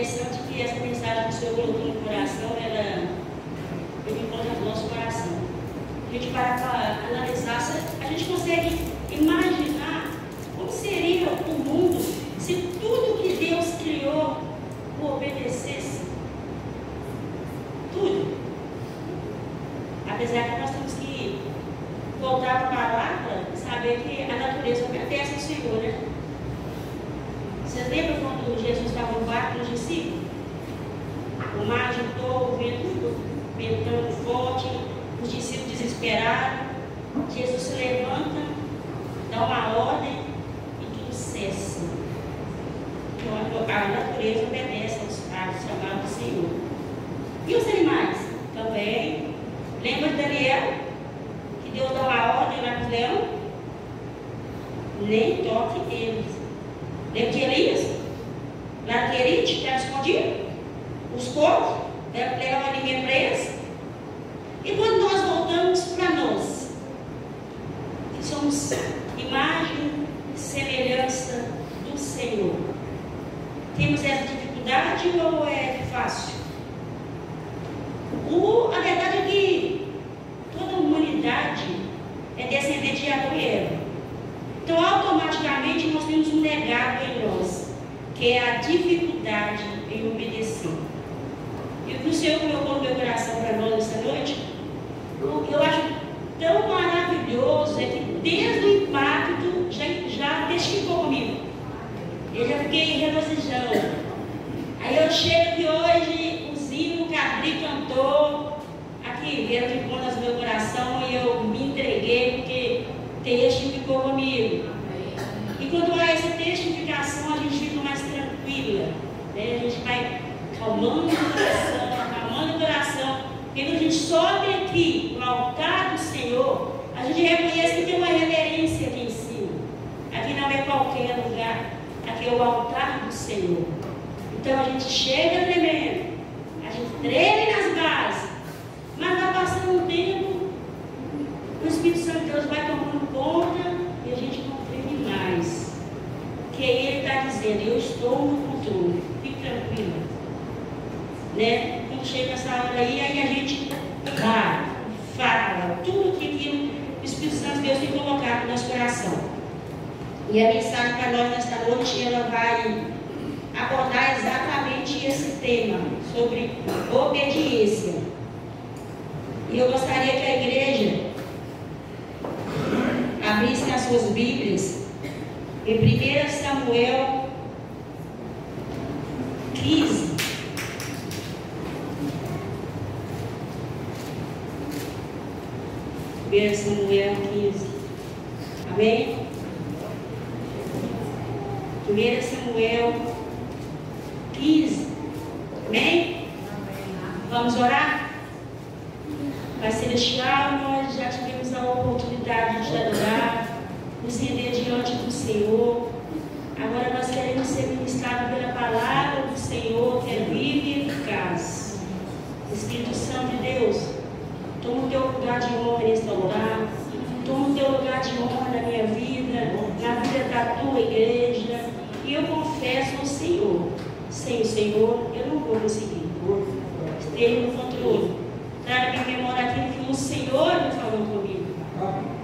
interessante que essa mensagem que o Senhor colocou no coração, ela encontra no nosso coração. A gente para analisar, a gente consegue imaginar como seria o mundo se tudo que Deus criou o obedecesse. Tudo. Apesar que nós temos que voltar para a palavra e saber que a natureza obedece ao Senhor, né? Vocês lembram quando Jesus estava no barco com os discípulos? O mar agitou, o vento ventando forte, os discípulos desesperados. Jesus se levanta, dá uma ordem e tudo cessa. Então a natureza obedece ao chamado do Senhor. E os animais? Também. Lembra de Daniel? Que Deus dá uma ordem lá para os leões? Nem toque eles. Lembra de Elias? Lá no Querite, que era escondido? Os corvos, levavam alimento para eles. E quando nós voltamos para nós, que somos imagem e semelhança do Senhor, temos essa dificuldade ou é fácil? A verdade é que toda a humanidade é descendente de Adão e Eva. Então, automaticamente, nós temos um legado em nós, que é a dificuldade em obedecer. E o que o Senhor colocou no meu coração para nós essa noite, eu acho tão maravilhoso, é que desde o impacto já testificou comigo. Eu já fiquei regozijando. Aí eu chego aqui hoje, o Zinho, o Cadri cantou, aqui vieram de contas no meu coração e eu me entreguei porque testificou comigo. E quando há essa testificação, a gente fica mais tranquila, né? A gente vai calmando o coração, porque quando a gente sobe aqui no altar do Senhor, a gente reconhece que tem uma reverência aqui em cima. Aqui não é qualquer lugar, aqui é o altar do Senhor. Então a gente chega tremendo, a gente treme nas bases, mas vai passando um tempo, o Espírito Santo de Deus vai tomando conta e a gente não treme mais. Porque Ele está dizendo, eu estou no controle, fique tranquila. Né? Quando chega essa hora aí a gente fala tudo que o Espírito Santo de Deus tem colocado no nosso coração. E a mensagem para nós nesta noite, ela vai abordar exatamente esse tema, sobre obediência. E eu gostaria que a igreja abrisse as suas Bíblias em 1 Samuel 15. Samuel 15. Amém? 1 Samuel 15. Amém? Vamos orar? Pai Celestial, nós já tivemos a oportunidade de adorar, nos render diante do Senhor. Agora nós queremos ser ministrados pela palavra do Senhor, que é viva e eficaz. Espírito Santo de Deus, toma o teu lugar de honra neste altar, toma o teu lugar de honra na minha vida, na vida da tua igreja. E eu confesso ao Senhor, sem o Senhor eu não vou conseguir. Esteja no controle. Traga minha memória aquilo que o Senhor me falou comigo.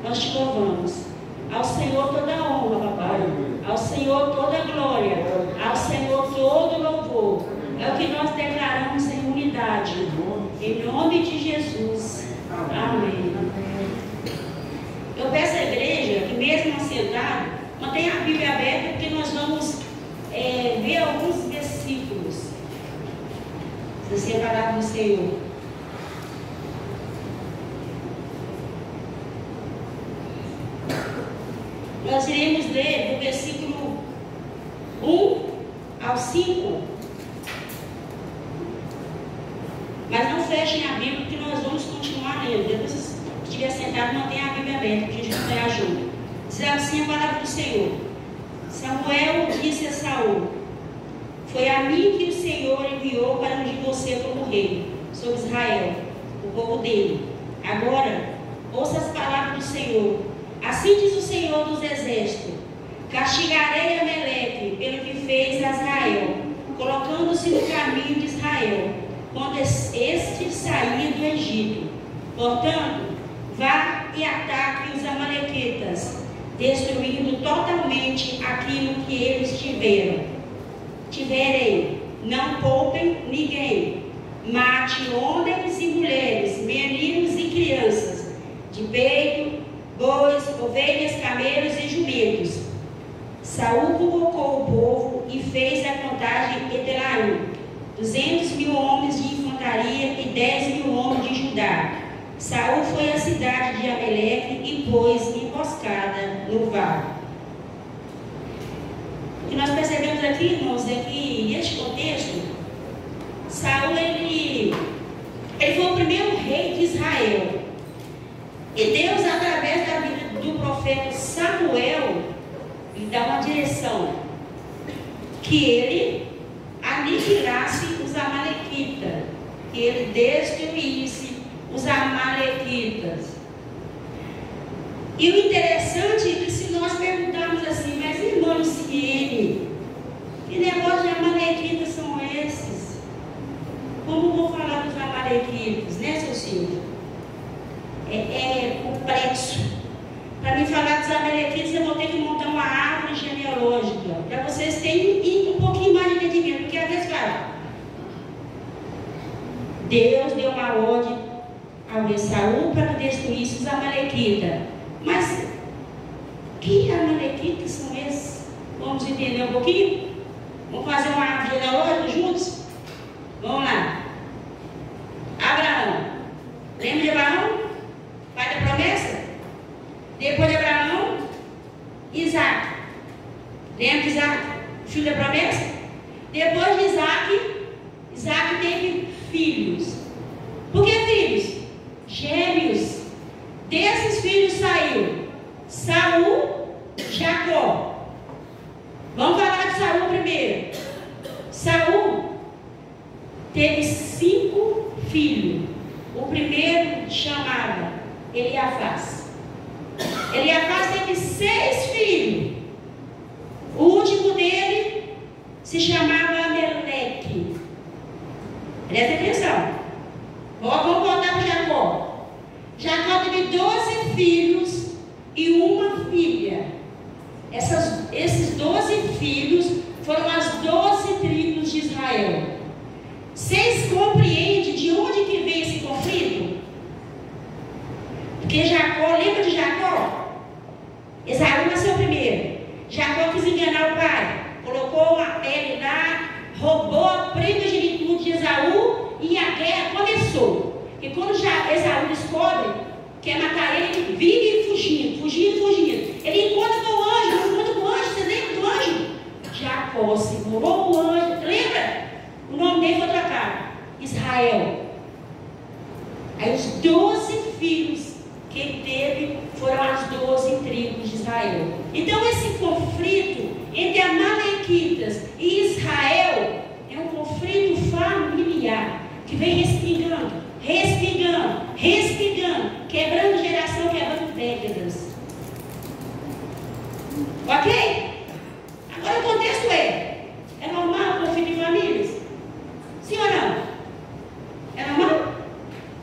Nós te louvamos. Ao Senhor toda a honra, papai. Ao Senhor toda a glória. Ao Senhor todo louvor. É o que nós declaramos em unidade. Em nome de Jesus. Amém. Eu peço à igreja que, mesmo assentado, mantenha a Bíblia aberta, porque nós vamos ver alguns versículos. Assim é a palavra do Senhor. Nós iremos ler do versículo 1 ao 5. Mas não fechem a Bíblia, porque nós vamos continuar lendo. Depois, se estiver sentado, mantenha a Bíblia aberta, para a gente acompanhar junto. Diz assim a palavra do Senhor. Samuel disse a Saul: foi a mim que o Senhor enviou para ungir você como rei sobre Israel, o povo dele. Agora, ouça as palavras do Senhor. Assim diz o Senhor dos Exércitos: castigarei Ameleque pelo que fez a Israel, colocando-se achando-se no caminho de Israel, quando este saía do Egito. Portanto, vá e ataque os amalequitas, destruindo totalmente aquilo que eles tiverem. Não poupem ninguém. Mate homens e mulheres, meninos e crianças, de peito, bois, ovelhas, camelos e jumentos. Saul convocou o povo e fez a contagem em Telaim, 200.000 homens de infantaria e 10.000 homens de Judá. Saul foi à cidade de Ameleque e pôs emboscada no vale. O que nós percebemos aqui, irmãos, é que neste contexto, Saul ele foi o primeiro rei de Israel. E Deus, através da vida do profeta Samuel, lhe dá uma direção: que ele aniquilasse os amalequitas, que ele destruísse os amalequitas. E o interessante é que, se nós perguntarmos assim, mas irmão Luciene, que negócio de amalequitas são esses? Como vou falar dos amalequitas, né, seu Silvio? É complexo. Para me falar dos amalequitas, eu vou ter que montar uma árvore genealógica, para vocês terem um pouquinho mais de entendimento, porque às vezes fala, Deus deu uma ordem ao rei Saul para que destruísse os amalequitas. Mas que amalequitas são esses? Vamos entender um pouquinho? Vamos fazer uma árvore genealógica juntos? Vamos lá. Abraão. Lembra de Abraão? Pai da promessa? Depois de Abraão, Isaac. Lembra de Isaac? Filho da promessa? Depois de Isaac teve filhos. Por que filhos? Gêmeos. Desses filhos saiu Saul, Jacó. Vamos falar de Saul primeiro. Saul teve 5 filhos. O primeiro chamava Eliafaz. Eliafaz teve 6 filhos. O último dele se chamava Ameleque. Presta atenção. Vamos voltar para Jacó. Jacó teve 12 filhos e uma filha. Esses 12 filhos foram as 12 tribos de Israel. Vocês compreendem de onde que vem esse conflito? Porque Jacó, lembra de Jacó? Esaú nasceu primeiro. Jacó quis enganar o pai. Colocou uma pele lá, roubou a primogenitura de Esaú e a guerra começou. Porque quando Esaú descobre, quer matar ele vive fugindo. Ele encontra com o anjo, você lembra do anjo? Jacó segurou o anjo, lembra? O nome dele foi trocado, Israel. Aí os 12 filhos que ele teve foram as 12 tribos de Israel. Então esse conflito entre amalequitas e Israel é um conflito familiar que vem respingando, quebrando geração, quebrando décadas. Ok? Agora o contexto é normal o conflito em famílias? Sim ou não? É normal?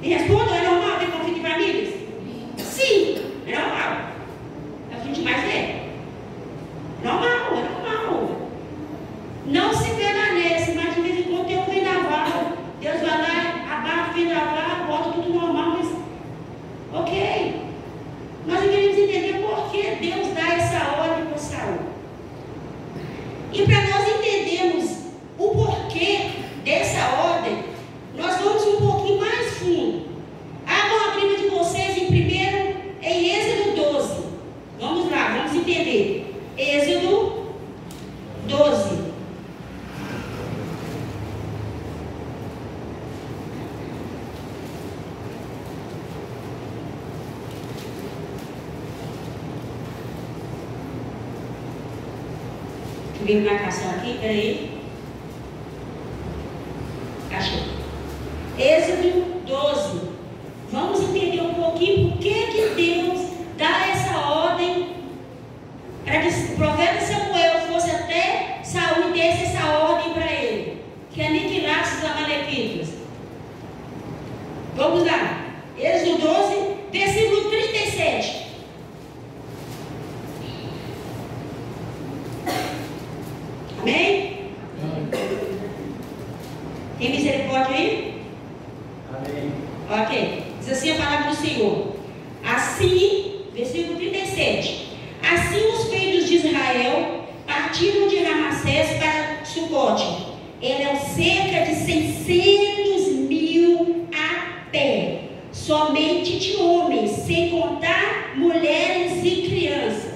Me respondam, é normal ter conflito em famílias? Sim, é normal. É o que a gente mais vê. É normal. Não se permanece, mas de vez em quando tem um vendaval. Deus vai lá, abafa o vendaval, volta tudo normal, mas ok. Nós queremos entender por que Deus dá essa ordem para Saul. E para nós entendermos o porquê dessa ordem, nós vamos um pouquinho mais fundo. Abram a Bíblia de vocês em Êxodo 12. Vamos lá, vamos entender. Êxodo 12. Vem marcação aqui, peraí. Achei. Êxodo 12. Vamos entender um pouquinho por que Deus dá essa ordem para que o profeta Samuel fosse até Saul e desse essa ordem para ele. Que Amém? Tem misericórdia aí? Amém. Ok. Diz assim a palavra do Senhor. Assim, versículo 37. Assim os filhos de Israel partiram de Ramassés para Sucote. Eram cerca de 600.000 a pé, somente de homens, sem contar mulheres e crianças.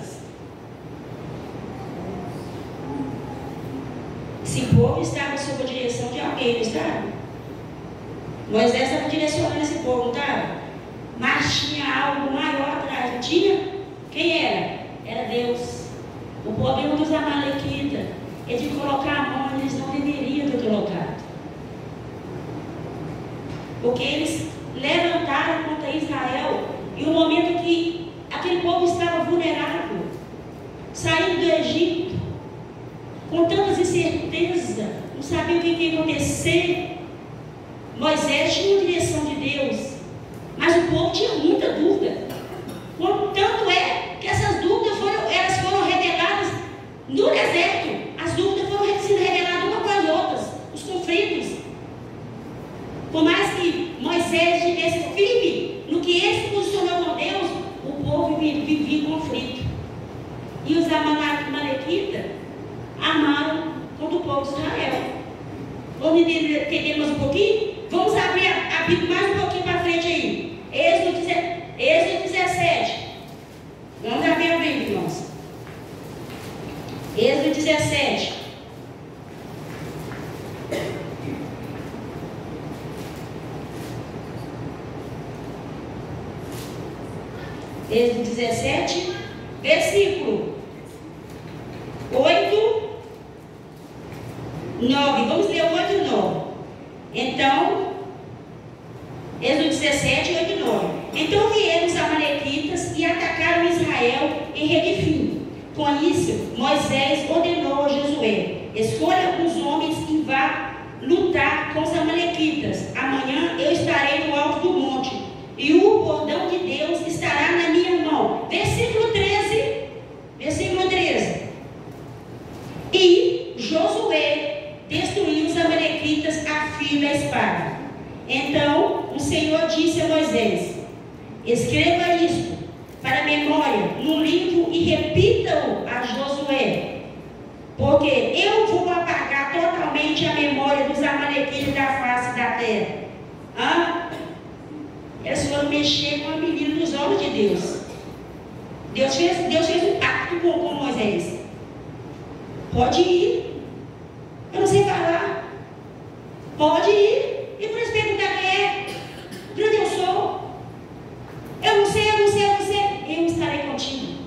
Esse povo estava sob a direção de alguém, não estava? Moisés estava direcionando esse povo, não estava? Mas tinha algo maior atrás, não tinha? Quem era? Era Deus. O problema dos amalequitas é de colocar a mão onde eles não deveriam ter colocado. Porque eles levantaram contra Israel em um momento que aquele povo estava vulnerável, saindo do Egito, com tantas incertezas, não sabia o que ia acontecer. Moisés tinha uma direção de Deus, mas o povo tinha muita dúvida. Tanto é que essas dúvidas foram reveladas no deserto. As dúvidas foram sendo reveladas uma com as outras, os conflitos. Por mais que Moisés estivesse firme no que ele se posicionou com Deus, o povo vivia em conflito. E os amalequitas amaram contra o povo de Israel. Vamos entender mais um pouquinho? Vamos abrir a Bíblia mais um pouquinho para frente aí. Êxodo 17. Vamos abrir a Bíblia, irmãos. Êxodo 17. Êxodo 17, versículo 8, 9. Vamos ler o 8 e 9. Então, Êxodo 17, 8 e 9. Então vieram os amalequitas e atacaram Israel em Redefim. Com isso, Moisés ordenou a Josué: escolha alguns homens e vá lutar com os amalequitas. Amanhã eu estarei no alto do monte, e o bordão de Deus estará na minha mão. Versículo 13. Versículo 13. E Josué destruiu os amalequitas a fio da espada. Então o Senhor disse a Moisés: escreva isto para memória no livro e repita-o a Josué, porque eu vou apagar totalmente a memória dos amalequitas da face da terra. Eles foram mexer com a menina dos olhos de Deus. Deus fez um pacto com Moisés. Pode ir. Eu não sei falar. Pode ir. E por isso perguntar quem é. Grande eu sou. Eu não sei. Eu estarei contigo.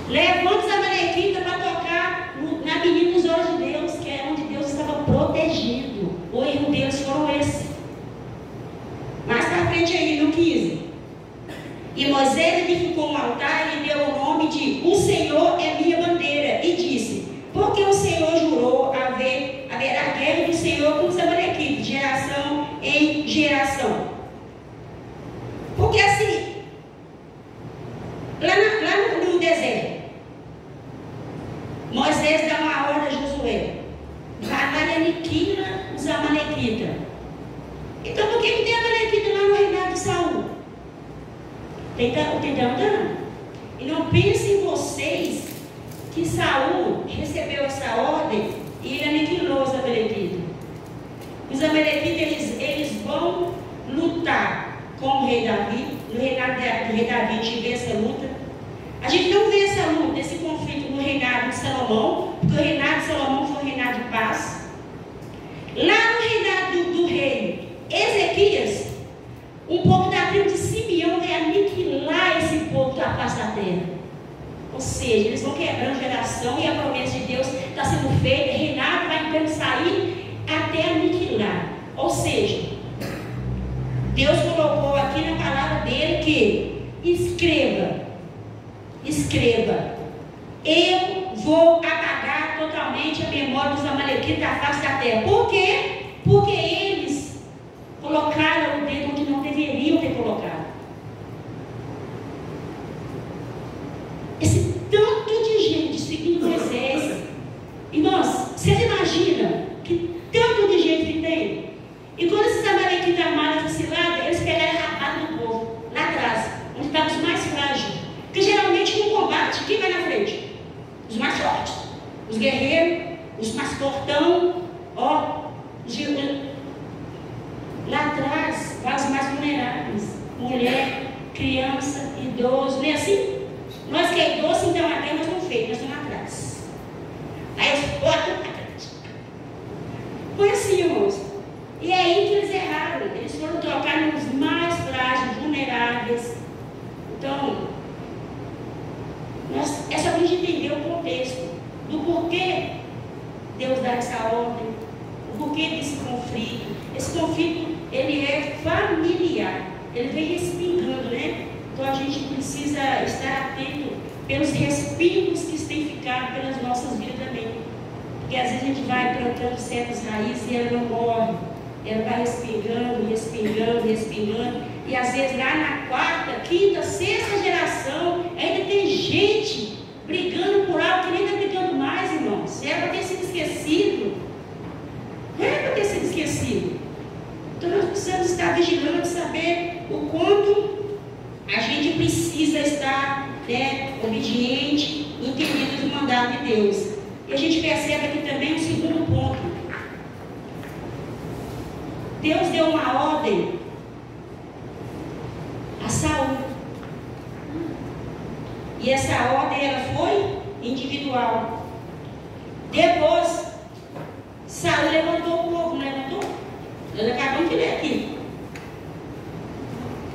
Levanta os amalequitas para tocar na menina dos olhos de Deus, que é onde Deus estava protegido. O erro deles foram esse. Mais para frente aí, no 15. E Moisés edificou um altar e deu o nome de O Senhor é minha bandeira. E disse: porque o Senhor jurou haverá guerra do Senhor com os amalequitas, de geração em geração. Porque assim, lá no deserto, Moisés dá uma ordem a Josué: vai lá e aniquila os amalequitas. Então por que tem amalequita lá no reinado de Saul? Tentando? E não pense em vocês que Saul recebeu essa ordem e ele aniquilou os amalequitas. Os amalequitas eles vão lutar com o rei Davi. No reinado do rei Davi a gente vê essa luta. A gente não vê essa luta, esse conflito no reinado de Salomão, porque o reinado de Salomão foi um reinado de paz. Lá no reinado do rei Ezequias, um povo da tribo de Simeão vai aniquilar esse povo da face da terra. Ou seja, eles vão quebrando geração e a promessa de Deus está sendo feita, reinado vai então sair até aniquilar. Ou seja, Deus colocou aqui na palavra dele que escreva, eu vou apagar totalmente a memória dos amalequitas da face da terra. Por quê? Porque eles colocaram o dedo onde não deveriam ter colocado. Esse tanto de gente seguindo Moisés, irmãos, guerreiros, os mais fortão, ó, lá atrás, os mais vulneráveis, mulher, criança, idoso, não é assim? Nós que é idoso, então até nós não feitos, nós estamos atrás. Aí eles botam atrás. Foi assim, irmãos. E é aí que eles erraram. Eles foram trocar nos mais frágeis, vulneráveis. Então, é só para a gente entender o contexto do porquê Deus dá essa ordem, o porquê desse conflito. Esse conflito, ele é familiar, ele vem respingando, né? Então a gente precisa estar atento pelos respingos que têm ficado pelas nossas vidas também. Porque às vezes a gente vai plantando certas raízes e ela não morre. Ela vai respingando, respingando, respingando. E às vezes lá na quarta, quinta, sexta geração, ainda tem gente brigando por algo que nem está brigando mais, irmãos. Era para ter sido esquecido. Era para ter sido esquecido. Então nós precisamos estar vigilantes, saber o quanto a gente precisa estar, né, obediente, entendendo do mandato de Deus. E a gente percebe aqui também um segundo ponto. Deus deu uma ordem a Saul. E essa ordem ela foi individual. Depois, Saul levantou o povo, não levantou? Nós acabamos de ler aqui.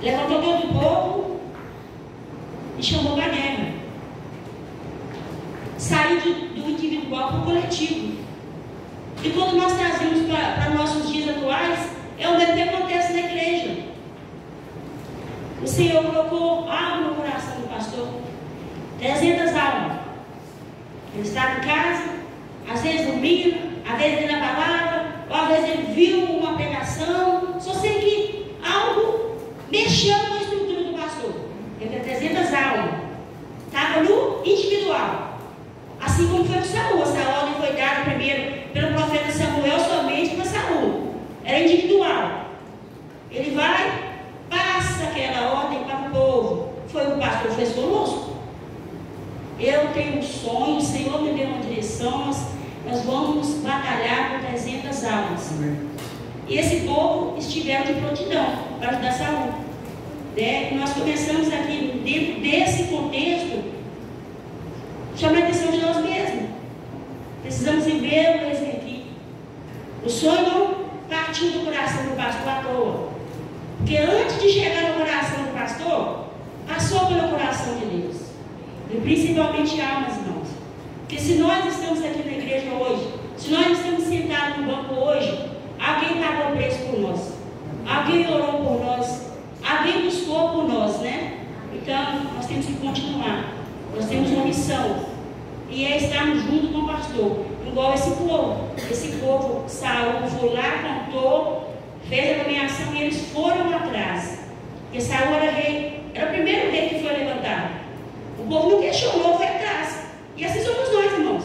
Levantou todo o povo e chamou para a guerra. Saiu do individual para o coletivo. E quando nós trazemos para nossos dias atuais, é o mesmo que acontece na igreja. O Senhor colocou algo no coração do pastor, 300 almas. Ele estava em casa, às vezes dormindo, às vezes ele na palavra, ou às vezes ele viu uma pregação. Só sei que algo mexeu com a estrutura do pastor. Ele tem 300 almas. Estava no individual. Assim como foi com Saul. Essa ordem foi dada primeiro pelo profeta Samuel somente para Saul. Era individual. Ele vai, passa aquela ordem para o povo. Foi o que o pastor fez conosco. Eu tenho um sonho, o Senhor me deu uma direção, nós vamos batalhar por 300 almas. E esse povo estiveram de prontidão para ajudar Saul. Né? Nós começamos aqui, dentro desse contexto, chamar a atenção de nós mesmos. Precisamos ver o aqui. O sonho não partiu do coração do pastor à toa. Porque antes de chegar no coração do pastor, passou pelo coração de Deus. E principalmente almas, irmãos. Porque se nós estamos aqui na igreja hoje, se nós estamos sentados no banco hoje, alguém pagou o preço por nós. Alguém orou por nós. Alguém buscou por nós, né? Então, nós temos que continuar. Nós temos uma missão. E é estarmos junto com o pastor. Igual esse povo. Esse povo, Saul foi lá, contou, fez a nomeação e eles foram atrás. Porque Saul era rei. Era o primeiro rei que foi levantado. O povo não questionou, foi atrás. E assim somos nós, irmãos.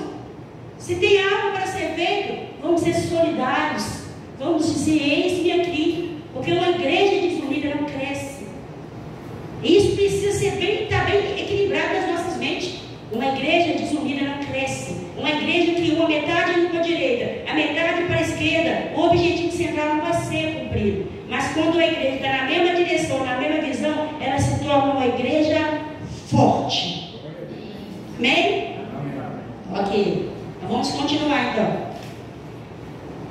Se tem algo para ser feito, vamos ser solidários. Vamos dizer, eis-me aqui. Porque uma igreja desunida não cresce. E isso precisa ser estar bem equilibrado nas nossas mentes. Uma igreja desunida não cresce. Uma igreja que uma metade indo para a direita, a metade para a esquerda, o objetivo central não vai ser cumprido. Mas quando a igreja está na mesma direção, na mesma visão, ela se torna uma igreja forte. Amém? Ok. Então vamos continuar então.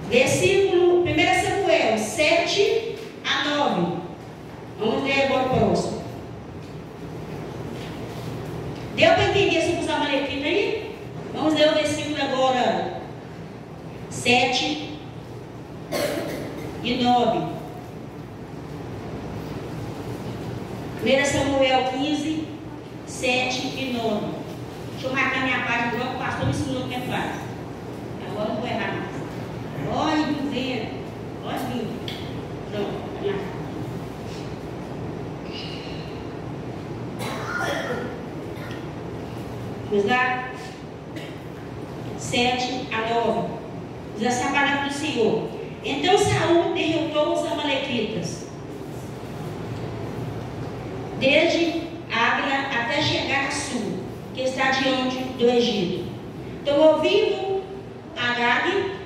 Versículo 1 Samuel 7 a 9. Vamos ler agora o próximo. Deu para entender sobre os amalequitas aí? Vamos ler o versículo agora 7 e 9. 1 Samuel 15, 7 e 9. Deixa eu marcar minha página agora, o pastor me ensinou como é fácil. Agora eu não vou errar mais. Olha, não venha. Olha, vinha. Pronto, vamos lá. Vamos lá? 7 a 9. Diz essa palavra do Senhor. Então Saul derrotou os amalequitas, desde Águila até chegar a sul, que está diante do Egito. Então ouvindo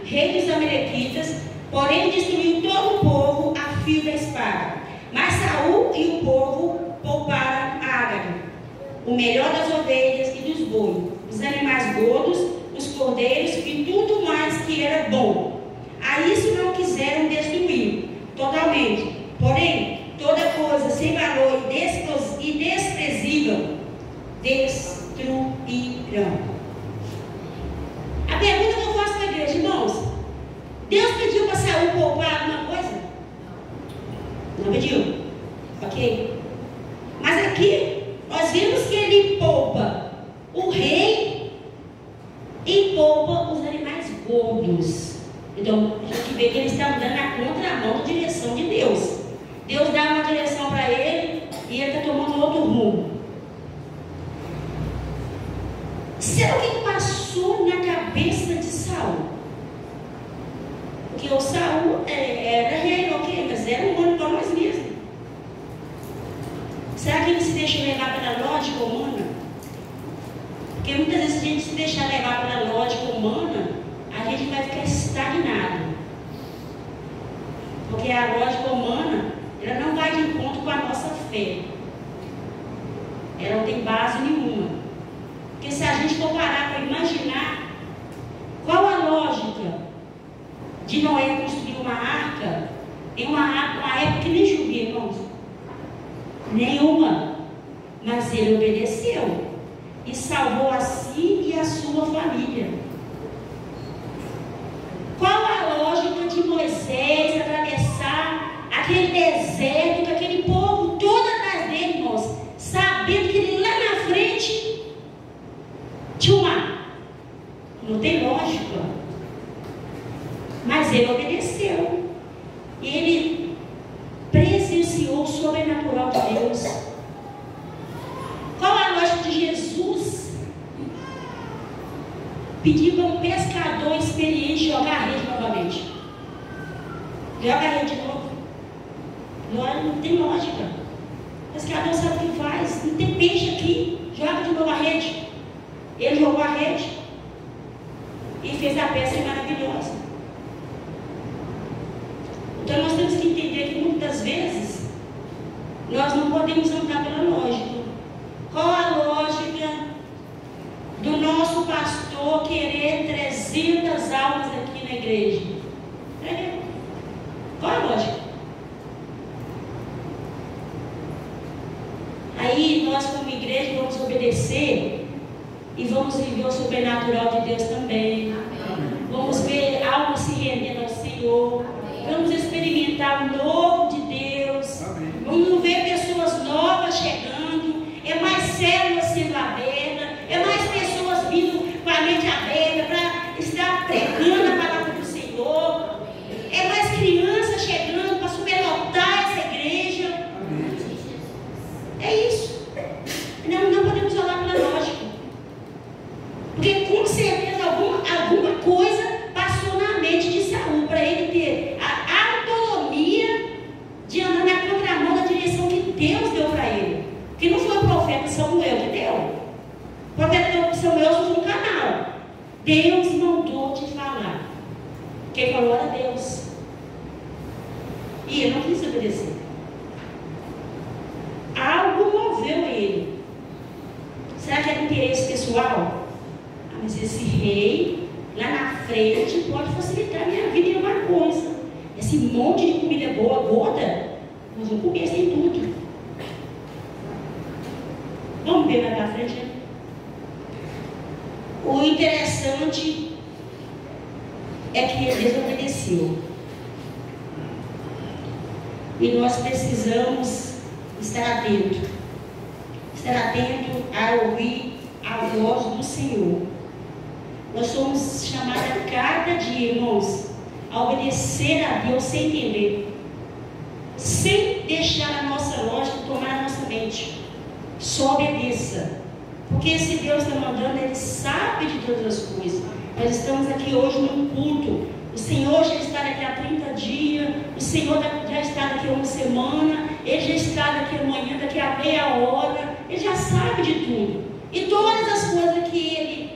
rei dos amalequitas, porém destruiu todo o povo a fio da espada. Mas Saul e o povo pouparam Ágag, o melhor das ovelhas e dos bois, os animais gordos, os cordeiros e tudo mais que era bom. A isso não quiseram destruir totalmente. Porém, toda coisa sem valor e desprezível destruirão. A pergunta que eu faço para a igreja, irmãos: Deus pediu para Saul poupar alguma coisa? Não pediu? Ok? Mas aqui nós vimos que ele poupa o rei e poupa os animais gordos. Então a gente vê que ele está andando na contramão da direção de Deus. Deus dá uma direção para ele e ele está tomando outro rumo. Será o que passou na cabeça de Saul? Porque o Saul era rei, ok, mas era humano para nós mesmos. Será que ele se deixa levar pela lógica humana? Porque muitas vezes, se a gente se deixar levar pela lógica humana, a gente vai ficar estagnado. Porque a lógica humana, ela não vai de encontro com a nossa fé. Ela não tem base nenhuma. Porque se a gente for parar para imaginar qual a lógica de Noé construir uma arca, em uma época que nem chovia, irmãos. Nenhuma. Mas ele obedeceu e salvou a si e a sua família. Qual a lógica de Moisés atravessar aquele deserto, com aquele povo todo atrás dele, irmãos, sabendo que lá na frente tinha um mar? Não tem lógica. Mas ele obedeceu. E ele presenciou o sobrenatural de Deus. Qual a lógica de Jesus pedir para um pescador experiente jogar a rede novamente? Joga a rede de novo. Não tem lógica. O pescador sabe o que faz. Não tem peixe aqui. Joga de novo a rede. Ele jogou a rede e fez a pesca maravilhosa. Então nós temos que entender que muitas vezes nós não podemos andar pela lógica. Qual a lógica do nosso pastor querer 300 almas aqui na igreja? Qual a lógica? Aí nós, como igreja, vamos obedecer e vamos viver o sobrenatural de Deus também. Vamos ver almas se rendendo ao Senhor. Vamos experimentar o novo de Deus. Vamos ver pessoas novas chegando. É mais células sendo abertas. É mais pessoas vindo com a mente aberta para estar pregando a palavra do Senhor. É mais crianças chegando para superlotar essa igreja. É isso. Não podemos olhar pela lógica. Porque com certeza alguma coisa passou na mente de Saul para ele ter a autonomia de andar na contramão da direção que Deus deu para ele. Que não foi o profeta Samuel que deu. O profeta Samuel usou um canal. Deus mandou te falar. Quem falou era Deus. E ele não quis obedecer. Algo moveu ele. Será que era interesse pessoal? Mas esse rei lá na frente pode facilitar a minha vida em alguma coisa. Esse monte de comida boa, gorda, nós vamos comer sem tudo. Vamos ver mais para frente, né? O interessante é que ele desobedeceu. E nós precisamos estar atento. Estar atento a ouvir a voz do Senhor. Nós somos chamados a cada dia, irmãos, a obedecer a Deus sem entender, sem deixar a nossa lógica tomar a nossa mente. Só obedeça, porque se Deus está mandando, Ele sabe de todas as coisas. Nós estamos aqui hoje num culto. O Senhor já está daqui a 30 dias, o Senhor já está daqui a uma semana, Ele já está daqui amanhã, daqui a meia hora. Ele já sabe de tudo. E todas as coisas que Ele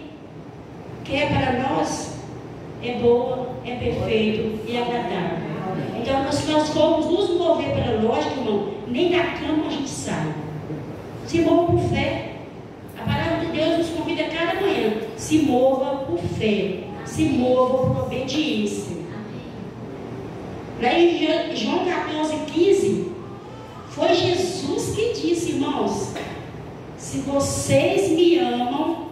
quer para nós é boa, é perfeito e agradável. Então, se nós formos nos mover pela lógica, irmão, nem da cama a gente sai. Se mova por fé. A palavra de Deus nos convida cada manhã. Se mova por fé. Se mova por obediência. Lá em João 14:15, foi Jesus que disse, irmãos, se vocês me amam,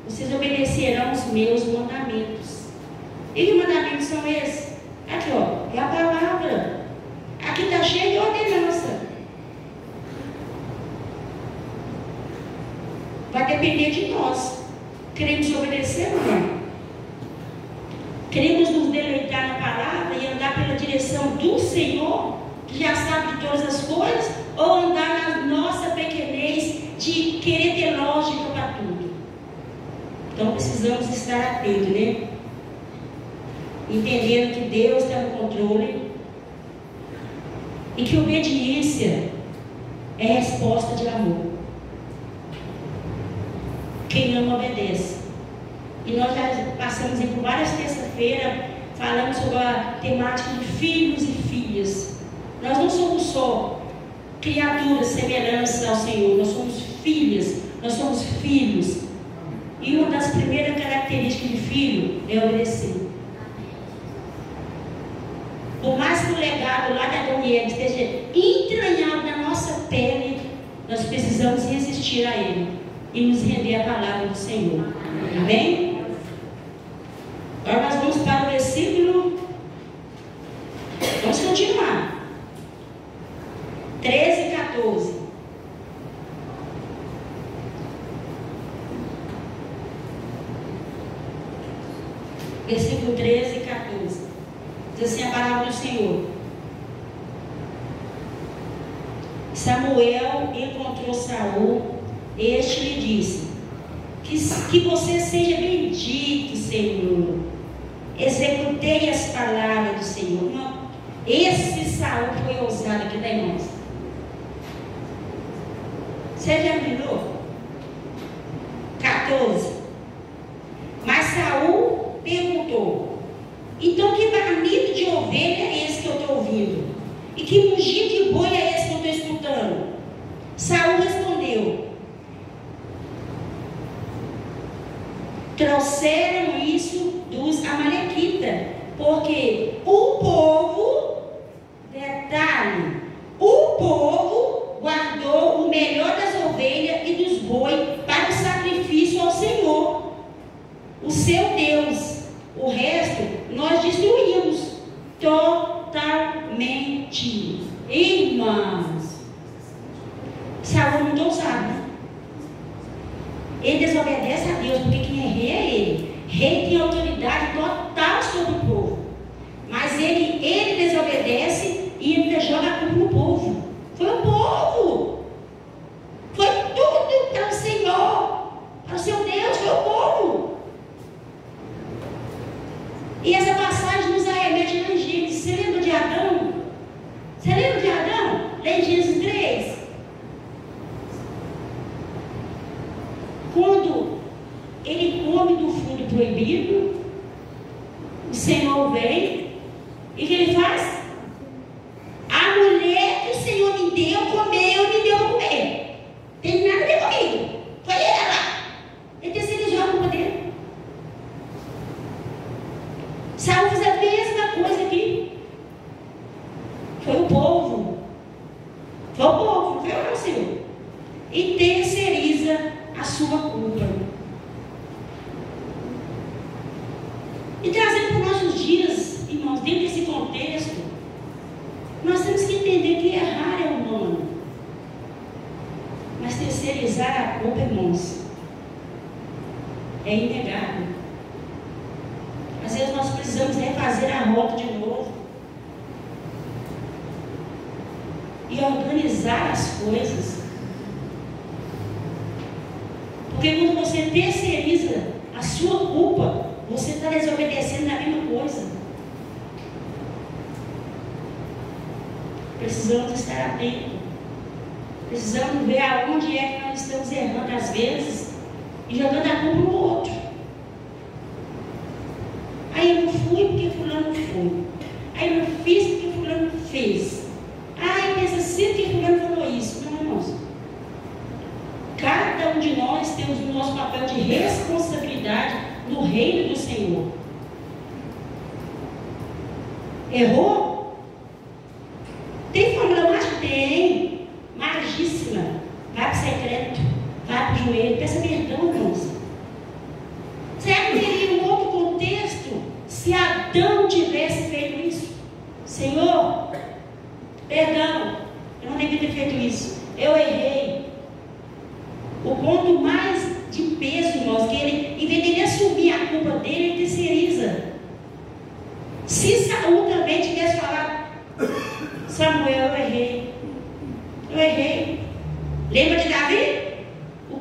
vocês obedecerão os meus mandamentos. E que mandamentos são esses? Aqui, ó, é a palavra. Aqui está cheio de ordenança. Vai depender de nós. Queremos obedecer ou não? Queremos nos deleitar na palavra e andar pela direção do Senhor, que já sabe de todas as coisas, ou andar na nossa pequenez de querer ter lógica para tudo? Então precisamos estar atentos, né? Entendendo que Deus está no controle e que obediência é resposta de amor. Quem ama obedece. E nós já passamos por várias terças-feiras falando sobre a temática de filhos e filhas. Nós não somos só criaturas semelhantes ao Senhor, nós somos filhas, nós somos filhos. E uma das primeiras características de filho é obedecer. Por mais que o legado lá de Adão e Eva esteja entranhado na nossa pele, nós precisamos resistir a ele e nos render à palavra do Senhor. Amém? Agora nós vamos para o versículo. Vamos continuar. 13 e 14. Versículo 13 e 14. Diz assim a palavra do Senhor. Samuel encontrou Saul. Este lhe disse: que você seja bendito, Senhor. Executei as palavras do Senhor. Não. Esse Saul foi ousado aqui, tá, irmãos? Você já viu? 14. Mas Saul perguntou: então que barulho de ovelha é esse que eu estou ouvindo? E que mugido de boi é esse que eu estou escutando? Saul respondeu: trouxeram isso dos amalequitas, porque o povo, detalhe, o povo guardou o melhor das ovelhas e dos bois para o sacrifício ao Senhor, o seu Deus. O resto nós destruímos totalmente. Irmãos, Saul não sabe, né? Ele desobedece a Deus, porque quem é rei é ele. Rei tem autoridade total sobre o povo. Mas ele desobedece e ainda joga a culpa no povo. Foi o povo. Foi tudo para o Senhor, para o seu Deus, foi o povo. E essa passagem nos arremete lá em Gênesis. Você lembra de Adão? Você lembra de Adão? Lá em Gênesis 3. Quando ele come do fruto proibido, o Senhor vem e o que ele faz? A mulher que o Senhor me deu, comeu, me deu para comer. Tem nada a ver comigo. Foi ela. Ele terceirizou a culpa dele. Saul fez a mesma coisa aqui. Foi o povo. Foi o povo, foi o Senhor. E terceiriza a sua culpa. E trazendo para os nossos dias, irmãos, dentro desse contexto, nós temos que entender que errar é humano. Mas terceirizar a culpa, irmãos, é inegável. Às vezes nós precisamos refazer a rota de novo e organizar as coisas. Porque quando você terceiriza a sua culpa, você está desobedecendo a mesma coisa. Precisamos estar atentos. Precisamos ver aonde é que nós estamos errando às vezes e jogando a culpa no outro. Aí eu não fui porque fulano foi. Aí eu não fiz porque fulano fez. Eu penso assim porque fulano falou isso. Não, irmãos. Cada um de nós temos o nosso papel de responsabilidade no reino do Senhor. Errou? Tem fórmula mágica? Tem. Magíssima. Vai para o secreto. Vai para o joelho. Peça perdão, irmãos. Será que teria um outro contexto se Adão tivesse feito isso? Senhor, perdão, eu não devia ter feito isso. Eu errei. O ponto mais de peso, irmãos, que ele, em vez de ele assumir a culpa dele, ele terceiriza. Se Saul também tivesse falado, Samuel, eu errei. Eu errei. Lembra de Davi? O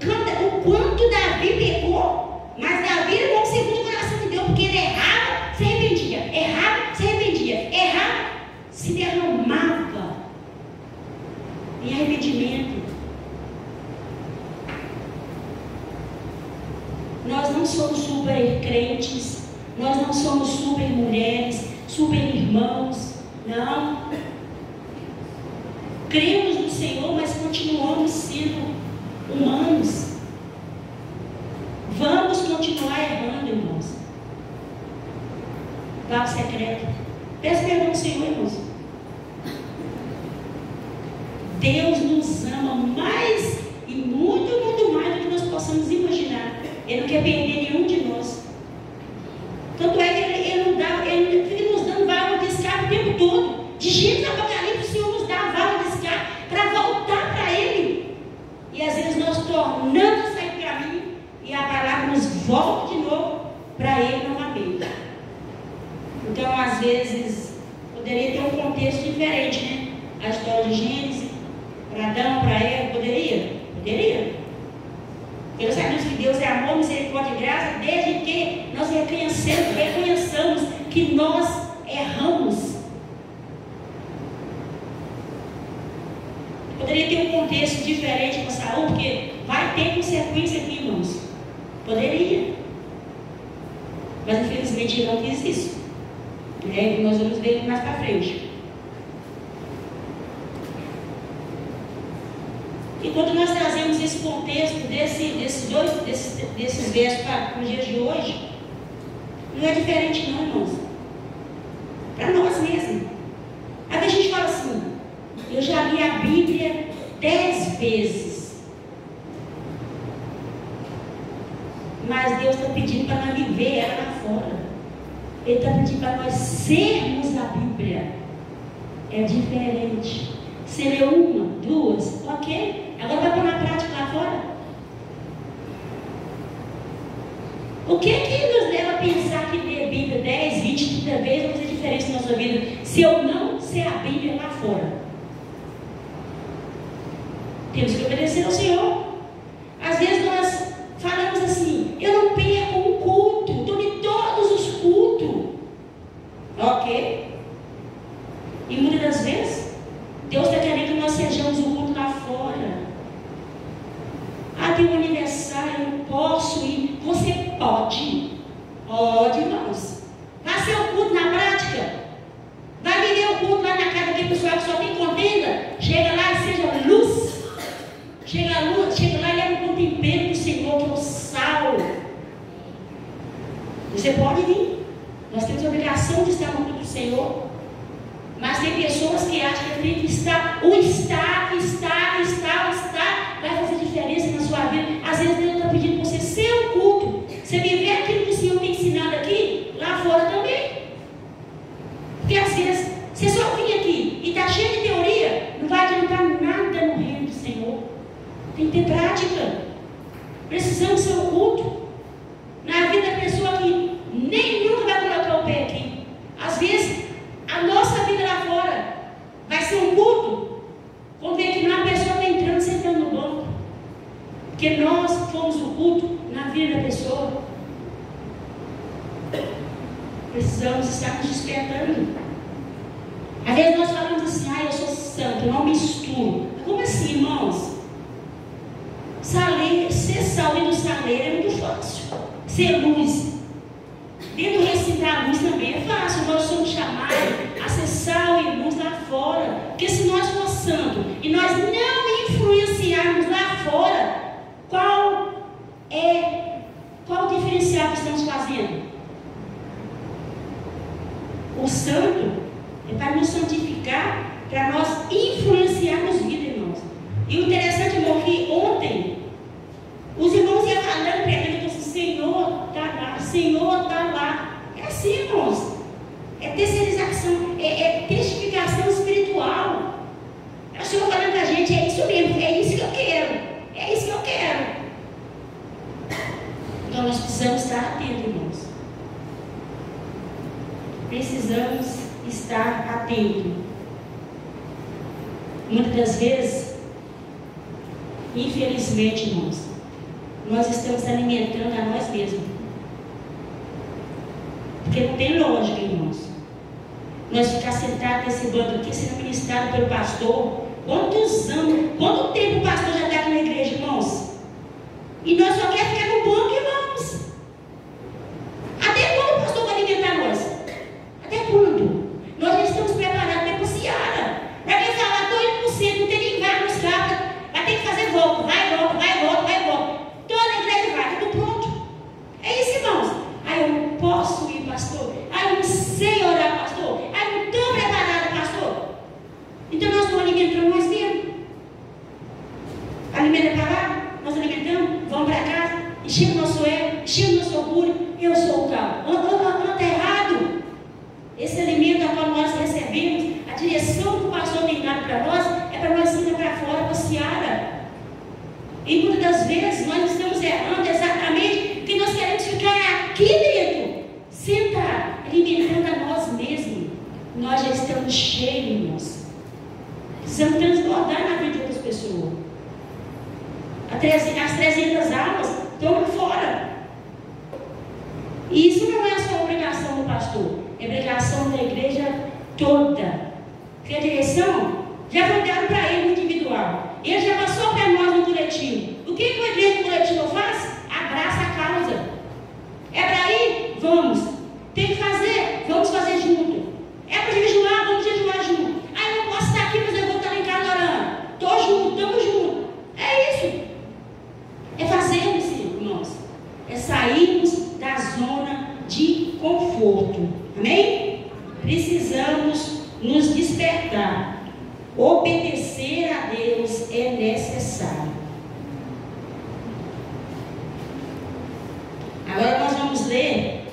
quanto Davi pecou, mas Davi era o segundo o coração de Deus, porque ele errava, se arrependia. Errava, se arrependia. Errava, se derramava em arrependimento. Nós não somos super crentes, nós não somos super mulheres, super irmãos, não. Cremos no Senhor, mas continuamos sendo humanos. Vamos continuar errando, irmãos. Vá ao secreto. Peça perdão ao Senhor, irmãos. Deus nos ama mais e muito, muito mais do que nós possamos imaginar. Ele não quer perder nenhum de nós. Tanto é que ele fica nos dando válvula de escape o tempo todo. De Gênesis a Apocalipse, o Senhor nos dá a válvula de escape para voltar para Ele. E às vezes nós tornamos a sair do caminho e a palavra nos volta de novo para Ele novamente. Então, às vezes, poderia ter um contexto diferente, né? A história de Gênesis, para Adão, para Eva, poderia? Poderia. Porque nós sabemos que Deus é amor, misericórdia e graça, desde que nós reconheçamos que nós erramos. Poderia ter um contexto diferente para Saul, porque vai ter consequência aqui, irmãos. Poderia. Mas infelizmente ele não quis isso. Nós vamos ver mais para frente. Enquanto nós trazemos esse contexto desses versos para os dias de hoje, não é diferente não, irmãos. Para nós mesmos. Aí a gente fala assim, eu já li a Bíblia 10 vezes. Mas Deus está pedindo para nós viver ela lá fora. Ele está pedindo para nós sermos a Bíblia. É diferente. Você lê uma, duas, ok. Agora vai pôr na prática lá fora. O que nos leva a pensar que ler a Bíblia 10, 20, 30 vezes vai fazer diferença na nossa vida se eu não ser a Bíblia lá fora? Temos que obedecer ao Senhor. Às vezes nós falamos assim, eu não perco um culto, estou em todos os cultos. Ok. E muitas das vezes Deus está querendo que nós sejamos o culto lá fora. Tem um aniversário, eu posso ir. Você pode. Pode, irmãos. Vai ser o culto na prática. Vai viver o culto lá na casa daquele pessoal que só tem contenda. Chega lá e seja luz. Chega lá e leva o tempero do Senhor, que é o sal. Você pode vir. Nós temos a obrigação de estar no culto do Senhor. Mas tem pessoas que acham que tem que estar, vai fazer diferença na sua vida. Às vezes Deus está pedindo para você ser um culto, você viver aquilo que o Senhor tem ensinado aqui, lá fora também. Porque às vezes você só vem aqui e está cheio de teoria, não vai adiantar nada no reino do Senhor. Tem que ter prática. Precisamos ser um culto na vida da pessoa que nem nunca vai colocar o pé aqui. Às vezes a nossa vida lá fora vai ser um culto quando vê que uma pessoa está entrando e sentando no banco. Porque nós fomos o culto na vida da pessoa. Precisamos estar nos despertando. Às vezes nós falamos assim, eu sou santo, eu não misturo. Como assim, irmãos? Ser sal dentro do saleiro é muito fácil. Ser luz dentro do recinto da luz também fora. Porque se nós formos santos e nós não influenciarmos lá fora, qual o diferencial que estamos fazendo? O santo é para nos santificar, para nós influenciarmos vida, irmãos. E o interessante, irmão, que ontem os irmãos iam falando para ele, assim, Senhor está lá, Senhor está lá. É assim, irmãos. É terceirização, é testificação espiritual. É o Senhor falando para a gente, é isso mesmo, é isso que eu quero. É isso que eu quero. Então nós precisamos estar atentos, irmãos. Precisamos estar atentos. Muitas das vezes, infelizmente, irmãos, nós estamos alimentando a nós mesmos. Porque não tem lógica, irmãos. Nós ficar sentados nesse banco aqui, sendo ministrado pelo pastor. Quantos anos, quanto tempo o pastor já está aqui na igreja, irmãos? E nós só queremos ficar no banco, irmãos. Até quando o pastor vai alimentar nós? Até quando? Nós já estamos preparados até para o Seara. Para quem falar, estou indo para o centro, não tem nem vaga nos carros, vai ter que fazer volta, vai volta, vai volta, vai volta. Toda a igreja vai, tudo pronto. É isso, irmãos. Ah, eu não posso ir, pastor. Ah, eu não sei orar, pastor. Ah, eu não estou preparado, pastor. Então nós não alimentamos nós mesmos. Alimenta para lá, nós alimentamos, vamos para casa, enchemos nosso ego, enchemos nosso orgulho. Eu sou o tal. Não está errado. Esse alimento a qual nós recebemos, a direção que o pastor tem dado para nós, é para nós irmos para fora, para a Seara. E muitas das vezes nós estamos errando exatamente porque nós queremos ficar aqui dentro, sentado, alimentando a nós mesmos. Nós já estamos cheios, irmãos. Precisamos transbordar na vida de outras pessoas. As 300 almas estão lá fora. E isso não é só obrigação do pastor, é obrigação da igreja toda. Porque a direção já foi dada para ele no individual. Ele já passou para nós no coletivo. O que a igreja no coletivo faz? Abraça a causa. É para ir? Vamos. Tem que fazer? Vamos fazer junto. É para jejuar? Vamos jejuar junto. Ah, eu não posso estar aqui, mas eu vou estar lá em casa orando. Estou junto, estamos juntos. É isso. É fazermos, irmãos. É sairmos da zona de conforto. Amém? Precisamos nos despertar. Obedecer a Deus é necessário. Agora nós vamos ler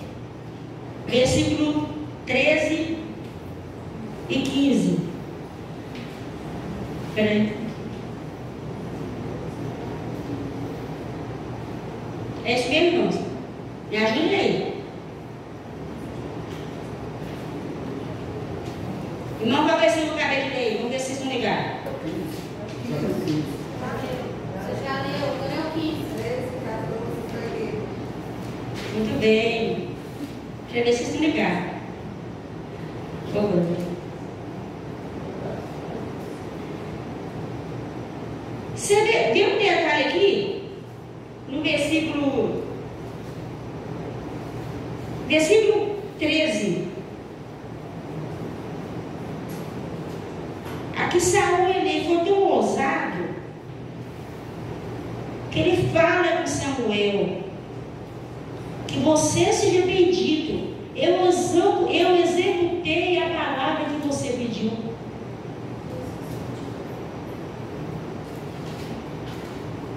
versículo 13 e 15. Espera aí. É isso mesmo, irmãos? Me ajuda aí. Irmão, qual vai ser o cabelo de ler? Vamos ver se vocês vão ligar. Você já leu, eu leu 15. Muito bem. Deixa eu ver se vocês vão ligar. Por favor. Você vê um detalhe aqui, no versículo 13. Aqui Saul, ele foi tão ousado que ele fala com Samuel que você seja bendito. Eu executei a palavra que você pediu.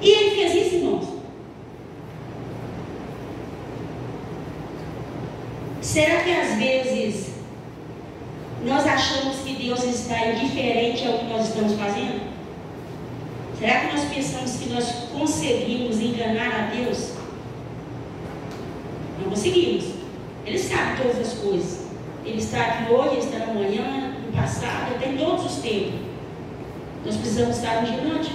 E ele fez isso, irmãos. Será que às vezes nós achamos que Deus está indiferente ao que nós estamos fazendo? Será que nós pensamos que nós conseguimos enganar a Deus? Não conseguimos. Ele sabe todas as coisas. Ele está aqui hoje, ele está amanhã, no passado, até em todos os tempos. Nós precisamos estar vigilantes.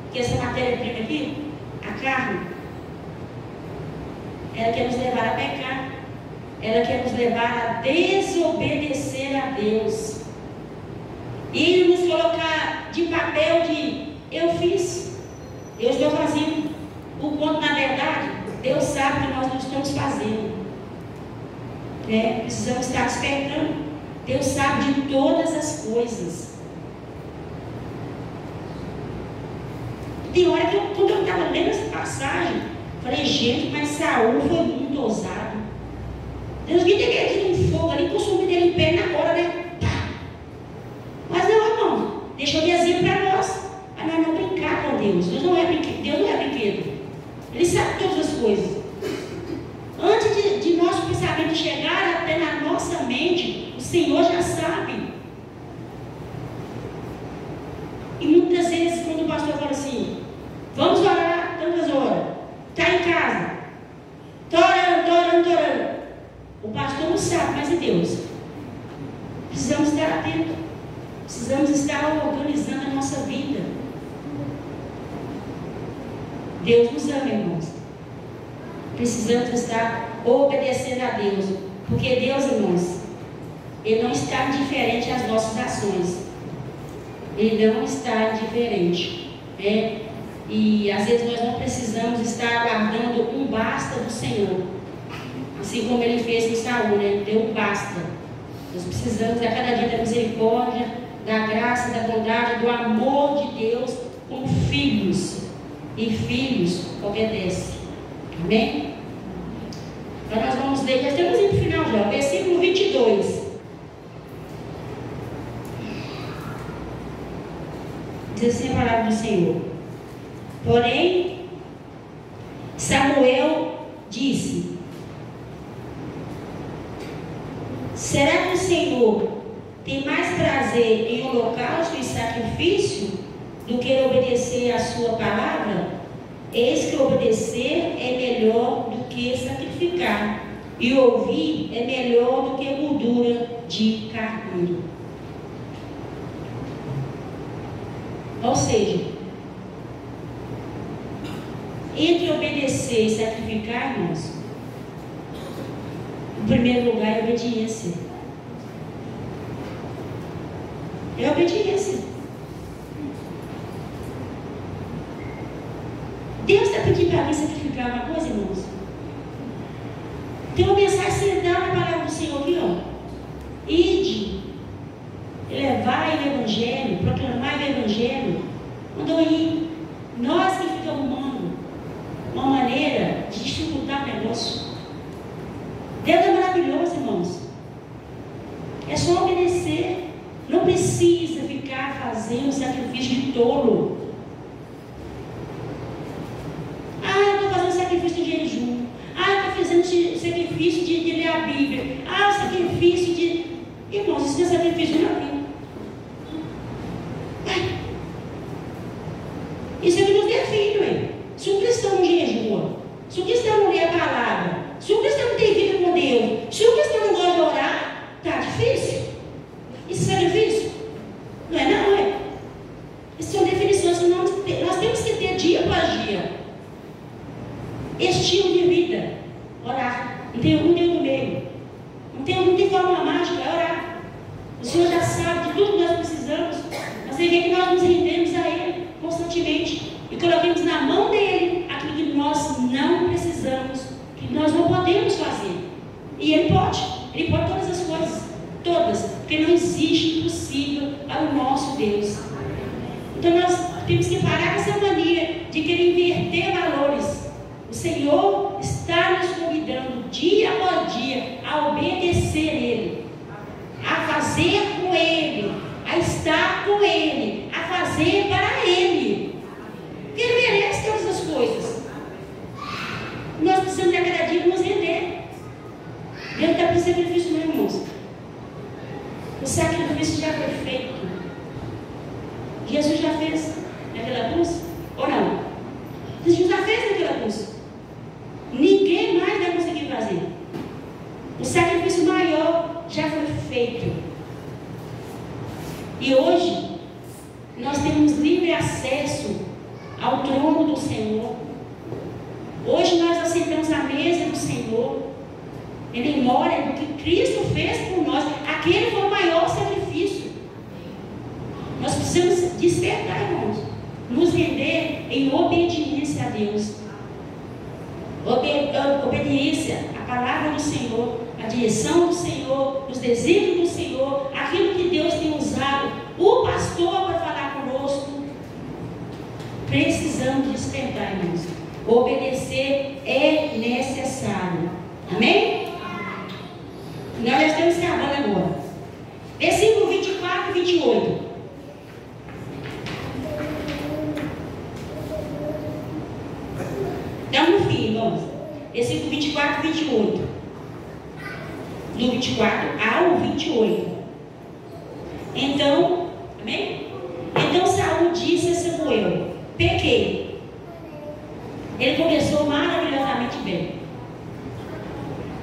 Porque essa matéria-prima aqui, a carne, ela quer nos levar a pecar. Ela quer nos levar a desobedecer a Deus. E nos colocar de papel de eu fiz, eu estou fazendo. O quanto, na verdade, Deus sabe que nós não estamos fazendo. Precisamos estar despertando. Deus sabe de todas as coisas. Tem hora que quando eu estava lendo essa passagem, falei, gente, mas Saul foi muito ousado. Deus devia ter tido um fogo ali, consumido ele em pé na hora, né? Tá. Mas não, irmão, deixa eu de exemplo para nós. Para nós não brincar com Deus. Deus não é brinquedo. Ele sabe todas as coisas. Antes de nosso pensamento chegar até na nossa mente, o Senhor já sabe. E muitas vezes, quando o pastor fala assim, vamos orar tantas horas, está em casa, está orando. O pastor não sabe, mas é Deus. Precisamos estar atentos. Precisamos estar organizando a nossa vida. Deus nos ama, irmãos. Precisamos estar obedecendo a Deus. Porque Deus, irmãos, Ele não está indiferente às nossas ações. Ele não está indiferente. Né? E às vezes nós não precisamos estar aguardando um basta do Senhor. Assim como Ele fez com Saul, né? Deu um basta. Nós precisamos a cada dia da misericórdia, da graça, da bondade, do amor de Deus como filhos. E filhos obedecem. Amém? Então nós vamos ler, já estamos indo para o final já, versículo 22. Diz assim a palavra do Senhor. Porém, Samuel disse: será que o Senhor tem mais prazer em holocausto e sacrifício do que obedecer a sua palavra? Eis que obedecer é melhor do que sacrificar, e ouvir é melhor do que gordura de carneiro. Ou seja, entre obedecer e sacrificar, irmãos, em primeiro lugar é obediência. É obediência. Deus está pedindo para mim sacrificar uma coisa, irmãos. Tem uma mensagem central na palavra do Senhor aqui, ó. Ide, levai o Evangelho, proclamai o Evangelho. Mandou ir. Nós que ficamos humando uma maneira de dificultar o negócio. Deus é maravilhoso, irmãos. É só obedecer. Não precisa ficar fazendo sacrifício de tolo. Eu estou fazendo sacrifício de jejum. Eu estou fazendo sacrifício de ler a Bíblia. Sacrifício de... Irmãos, isso não é sacrifício na Bíblia. Isso é que nos define, ué. Se um cristão não jejua, se um cristão não lê a palavra, se um cristão não tem vida com Deus, se um cristão não gosta de orar, tá difícil. Isso é sacrifício? Não é não, é? Essas são definições que nós temos que ter dia após dia. Estilo de vida, orar. Não tem do meio. Não tem forma mágica, é orar. O Senhor já sabe de tudo que nós precisamos. Mas Ele quer que nós nos rendemos a Ele constantemente e coloquemos na mão dEle aquilo que nós não precisamos, que nós não podemos fazer. E Ele pode todas as coisas, todas, porque não existe impossível para o nosso Deus. Então nós temos que parar com essa mania de querer inverter valores. O Senhor está nos convidando dia após dia a obedecer Ele, a fazer com Ele, a estar com Ele, a fazer para Ele. Porque Ele merece todas as coisas. Nós precisamos a cada dia nos render. Deus está para o sacrifício, meus irmãos. O sacrifício já foi feito. Jesus já fez naquela cruz? Ou não? Jesus já fez naquela cruz. Ninguém mais vai conseguir fazer. O sacrifício maior já foi feito. E hoje nós temos livre acesso ao trono do Senhor. Hoje nós aceitamos a mesa do Senhor em memória do que Cristo fez por nós. Aquele foi o maior sacrifício. Nós precisamos despertar, irmãos, nos render em obediência a Deus. Obediência à palavra do Senhor, direção do Senhor, os desígnios do Senhor, aquilo que Deus tem usado o pastor para falar conosco. Precisamos despertar, irmãos. Obedecer é necessário. Amém? Nós já estamos acabando agora. Versículo 24 e 28. Estamos no fim, irmãos. Versículo 24 e 28. Do 24 ao 28. Então, amém? Então Saul disse a Samuel: pequei. Ele começou maravilhosamente bem.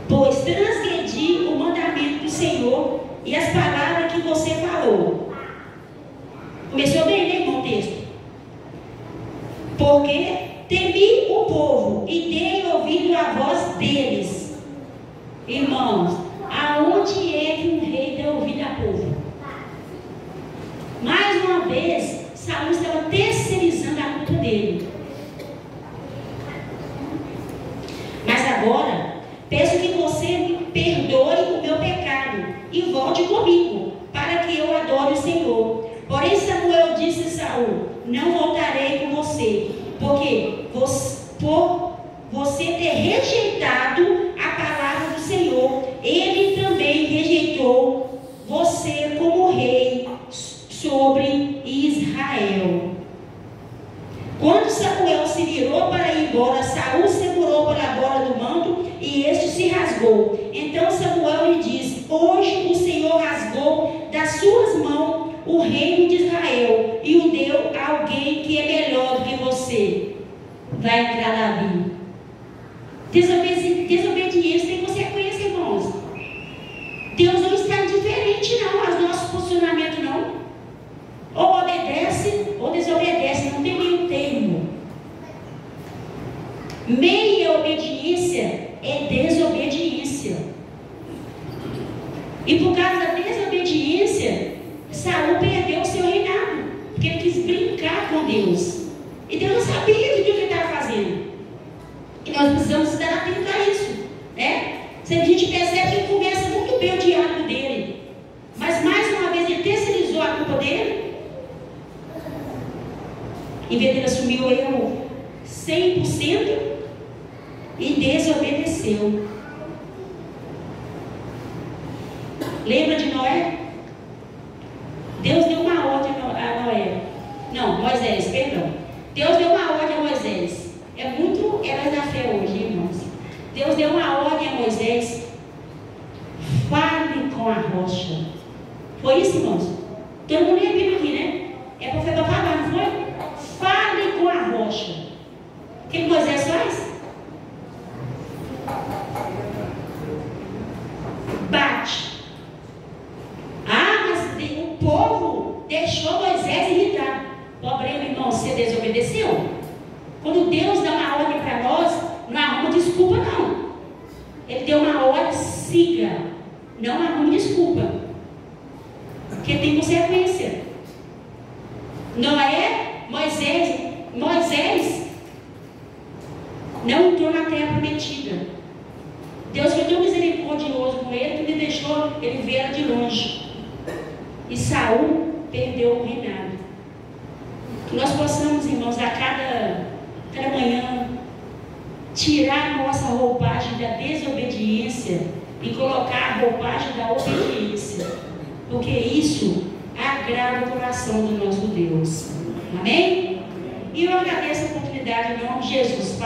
Pois transgredi o mandamento do Senhor e as palavras que você falou. Começou bem, né, irmão, o texto? Porque temi o povo e dei ouvido à voz deles. Irmãos, aonde é que um rei deu ouvido a povo? Mais uma vez, Saul estava terceirizando a culpa dele. Mas agora, peço que você me perdoe o meu pecado e volte comigo, para que eu adore o Senhor. Porém Samuel disse a Saul: não voltarei com você, porque por você ter rejeitado a palavra do Senhor, ele também rejeitou você como rei sobre Israel. Quando Samuel se virou para ir embora, Saul segurou pela borda do manto e este se rasgou. Então Samuel lhe disse: hoje o Senhor rasgou das suas mãos o reino de Israel e o deu a alguém que é melhor do que você. Vai entrar Davi. Desobediência tem consequência, irmãos. Deus não está indiferente não aos nossos posicionamentos, não. Ou obedece ou desobedece, não tem meio termo. Meia obediência é desobediência. E por causa da desobediência, Saul perdeu o seu reinado, porque ele quis brincar com Deus. E Deus não sabia de tudo que ele estava fazendo. E nós precisamos estar atentos a isso, né? Se a gente percebe que ele começa muito bem o diálogo dele, mas mais uma vez ele terceirizou a culpa dele, em vez de ele assumir o erro 100% e desobedeceu. Lembra de Noé? Deus deu uma ordem a Noé. Não, Moisés, perdão. Deus deu uma ordem a Moisés. É muito herói da fé hoje, irmãos. Deus deu uma ordem a Moisés: fale com a rocha. Foi isso, irmãos? Todo mundo lê a Bíblia aqui, né? É para falar, não foi? Fale com a rocha. O que Moisés faz? Bate. Ah, mas o povo deixou Moisés irritado. Problema, irmão, você desobedeceu. Quando Deus dá uma ordem para nós, não arruma desculpa, não. Ele deu uma ordem: siga. Não arrume desculpa, porque tem consequência. Moisés não entrou na terra prometida. Deus foi tão misericordioso com ele que ele deixou ele ver ela de longe. E Saul perdeu o reinado. Que nós possamos, irmãos, a cada manhã tirar a nossa roupagem da desobediência e colocar a roupagem da obediência, porque isso agrada o coração do nosso Deus. Amém? E eu agradeço a oportunidade em nome de Jesus.